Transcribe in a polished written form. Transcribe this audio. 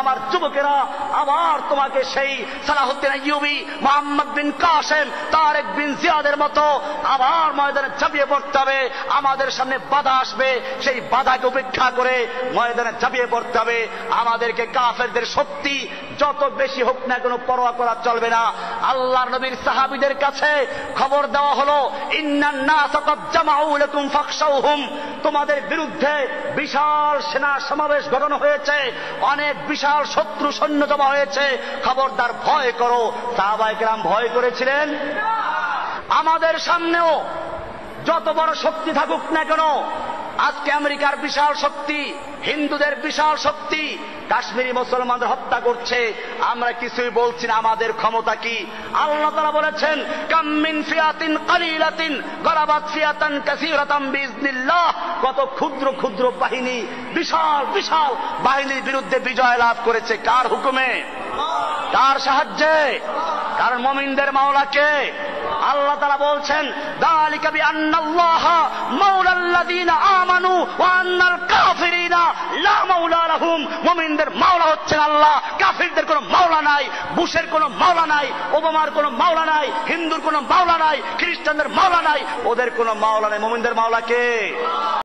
আমার যুবকেরা, আবার তোমাকে সেই সালাহুদ্দিন আইয়ুবী, মোহাম্মদ বিন কাসেম, তারেক বিন জিয়াদের মতো আবার ময়দানে ঝাঁপিয়ে পড়তে হবে। আমাদের সামনে বাধা আসবে, সেই বাধাকে উপেক্ষা করে ময়দানে ঝাঁপিয়ে পড়তে হবে। আমাদেরকে কাফেরদের শক্তি যত বেশি হোক না কোনো পরোয়া করা চলবে না। আল্লাহর নবীর সাহাবীদের কাছে খবর দেওয়া হলো, ইন্নান নাস ক্বাদ জামাউ লাকুম ফাখশাউহুম, তোমাদের বিরুদ্ধে বিশাল সেনা সমাবেশ ঘটানো হয়েছে, অনেক বিশাল শত্রু সৈন্য জমা হয়েছে, খবরদার ভয় করো। সাহাবায়ে কেরাম ভয় করেছিলেন? আমাদের সামনেও যত বড় শক্তি থাকুক না কেন, আজকে আমেরিকার বিশাল শক্তি, হিন্দুদের বিশাল শক্তি কাশ্মীরি মুসলমানদের হত্যা করছে, আমরা কিছুই বলছি না। আমাদের ক্ষমতা কি? আল্লাহ তাআলা বলেছেন, কাম মিন ফিয়াতিন কালিলাতিন গলাবাত ফিয়াতান কাসীরাতাম বিইজনিল্লাহ, কত ক্ষুদ্র ক্ষুদ্র বাহিনী বিশাল বিশাল বাহিনীর বিরুদ্ধে বিজয় লাভ করেছে। কার হুকুমে? কার সাহায্যে? কারণ মুমিনদের মাওলা কে? আল্লাহ তাআলা বলছেন, যালিকা বিআন্নাল্লাহা মাওলাল্লাযীনা আমানু ওয়া আন্নাল কাফিরিনা লা মাওলা লাহুম। মুমিনদের মাওলা হচ্ছেন আল্লাহ, কাফিরদের কোনো মাওলা নাই। বুশের কোনো মাওলা নাই, ওবামার কোনো মাওলা নাই, হিন্দুর কোনো মাওলা নাই, খ্রিস্টানদের মাওলা নাই, ওদের কোনো মাওলা নাই। মুমিনদের মাওলা কে?